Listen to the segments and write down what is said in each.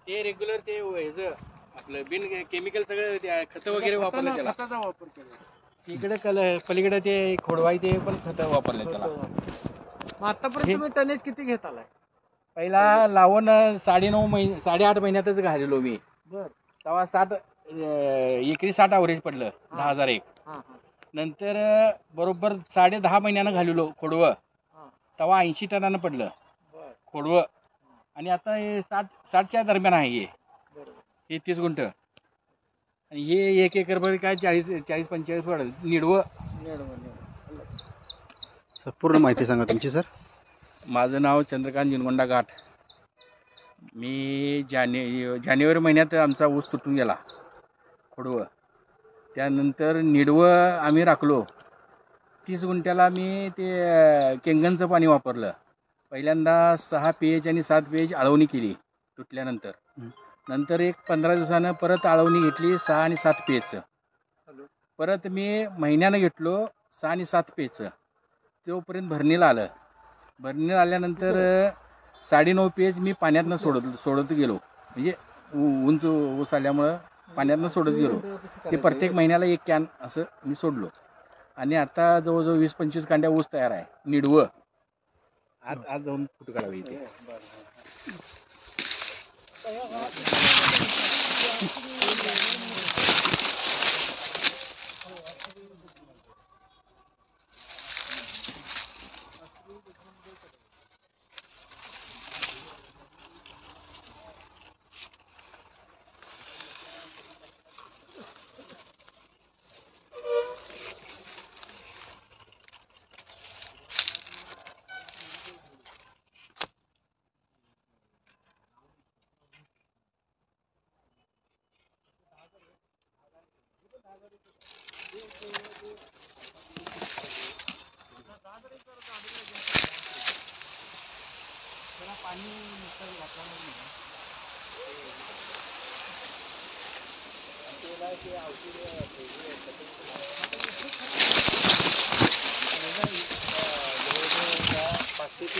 ते रेग्युलर ते ह्याचं आपलं बिन केमिकल सगळं खत वगैरे वापरलं त्याला. खताचा वापर केला इकडे पलीकडे ते खोडवाई ते पण खत वापरले त्याला. आतापर्यंत तुम्ही टनेज किती घेत आलाय? पहिला लावून 8.5 महिन्यातच घालेलो मी. बर. तेव्हा 7 एकरी 60 ॲव्हरेज पडलं 10,000 एक. नंतर बरोबर 10.5 महिन्यानं घालवलो खोडवं, तेव्हा 80 टनानं पडलं खोडवं. आणि आता हे 60च्या दरम्यान आहे हे 30 गुंठ. आणि हे 1 एकर भर काय 40-45 पडलं निडवं. पूर्ण माहिती सांगा तुमची सर. माझं नाव चंद्रकांत जिनगोंडा घाट. मी जानेवारी महिन्यात आमचा ऊस तुटून गेला खोडवं. त्यानंतर निडवं आम्ही राखलो. 30 गुंठ्याला मी ते केंगनचं पाणी वापरलं. पहिल्यांदा 6 pH आणि 7 pH आळवणी केली तुटल्यानंतर. नंतर एक 15 दिवसानं परत आळवणी घेतली 6 आणि 7 pH. परत मी महिन्यानं घेतलो 6 आणि 7 pH. तोपर्यंत भरणीला आलं. भरणीला आल्यानंतर 9.5 pH मी पाण्यातनं सोडत गेलो. म्हणजे उंच ऊस आल्यामुळं पाण्यातनं सोडत गेलो. ते प्रत्येक महिन्याला 1 कॅन असं मी सोडलो. आणि आता जवळजवळ 20-25 कांड्या ऊस तयार आहे निडवं. आज जाऊन फोटो काढावे इथे.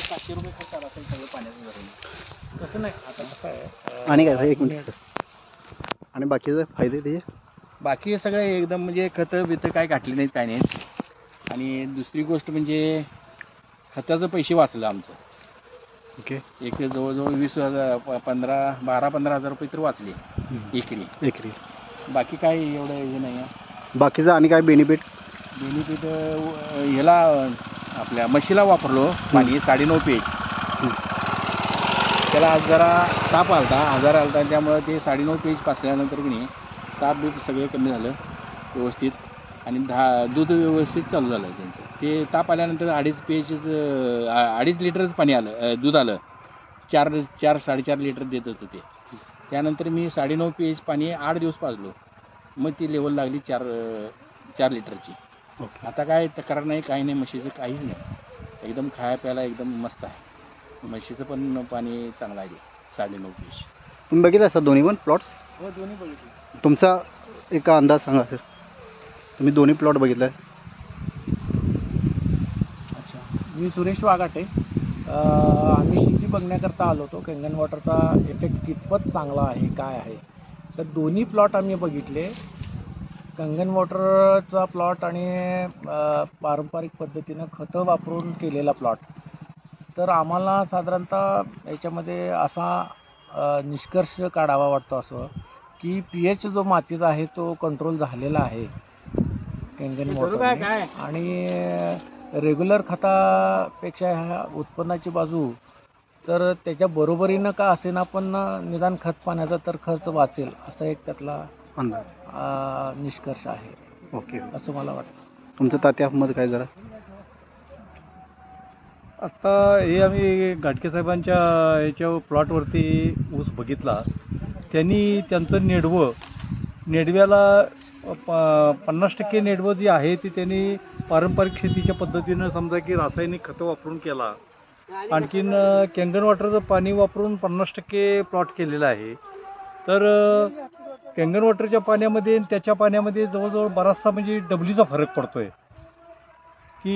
₹500 खर्च आला असेल सगळं पाण्याचं भरून. तसं नाही आता कसं आहे. आणि काय 1 मिनिट. आणि बाकीचे फायदे त्याचे बाकी सगळं एकदम म्हणजे खतं बितं काय घातली नाहीत काय नाहीत. आणि दुसरी गोष्ट म्हणजे खताचं पैसे वाचलं आमचं. ओके. एक जवळजवळ 20,000 12-15 हजार रुपये तर वाचले एकरी. बाकी काय एवढं हे नाही आहे. बाकीचं आणि काय बेनिफिट ह्याला आपल्या म्हशीला वापरलो पाणी 9.5 pH. त्याला आज जरा ताप आजार आलता त्यामुळं ते 9.5 pH पासल्यानंतर की नाही ताप बीप सगळं कमी झालं व्यवस्थित. आणि दूध व्यवस्थित चालू झालं त्यांचं. ते ताप आल्यानंतर 2.5 pH 2.5 लिटरच पाणी आलं, दूध आलं. 4-4.5 लिटर देत होतं ते. त्यानंतर मी 9.5 pH पाणी 8 दिवस पाजलो. मग ती लेवल लागली 4 लिटरची. आता काय तक्रार नाही काही नाही. म्हशीचं काहीच नाही. एकदम खाया प्यायला एकदम मस्त आहे. म्हशीचं पण पाणी चांगलं आहे 9.5 pH. तुम्ही बघितलं असं दोन्ही पण प्लॉट्स? हो दोन्ही बघितले. तुमचा एक अंदाज सांगा सर. तुम्ही दोन्ही प्लॉट बघितला आहे. अच्छा, मी सुरेश वाघाटे. आम्ही शेती बघण्याकरता आलो होतो. केंगन वॉटरचा इफेक्ट कितपत चांगला आहे काय आहे तर दोन्ही प्लॉट आम्ही बघितले. कंगन वॉटरचा प्लॉट आणि पारंपरिक पद्धतीनं खतं वापरून केलेला प्लॉट. तर आम्हाला साधारणतः याच्यामध्ये असा निष्कर्ष काढावा वाटतो असं की pH जो मातीचा आहे तो कंट्रोल झालेला आहे कंगन वॉटर. आणि रेग्युलर खतापेक्षा ह्या उत्पन्नाची बाजू तर त्याच्या बरोबरीनं का असेना पण निदान खत पाण्याचा तर खर्च वाचेल असा एक त्यातला निष्कर्ष आहे. ओके. असं मला वाटतं. तुमचं तात्या मत काय जरा? आत्ता हे आम्ही घाटके साहेबांच्या याच्या प्लॉटवरती ऊस बघितला. त्यांनी त्यांचं नेडव्याला 50% नेडवं जी आहे ती त्यांनी पारंपरिक शेतीच्या पद्धतीनं समजा की रासायनिक खतं वापरून केला. आणखीन केंगन वॉटरचं पाणी वापरून 50% प्लॉट केलेला आहे. तर केंगन वॉटरच्या पाण्यामध्ये आणि त्याच्या पाण्यामध्ये जवळजवळ बराचसा म्हणजे डबलीचा फरक पडतो आहे. की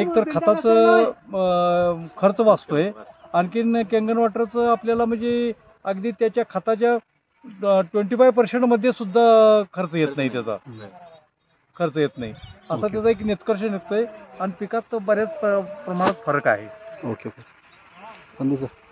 एकतर खताचं खर्च वाचतोय, आणखीन कॅंगन वॉटरचं आपल्याला म्हणजे अगदी त्याच्या खताच्या 25% सुद्धा खर्च येत नाही, त्याचा खर्च येत नाही असा ओके. त्याचा एक निष्कर्ष निघतोय आणि पिकात बऱ्याच प्रमाणात फरक आहे. Okay okay. संदीप सर.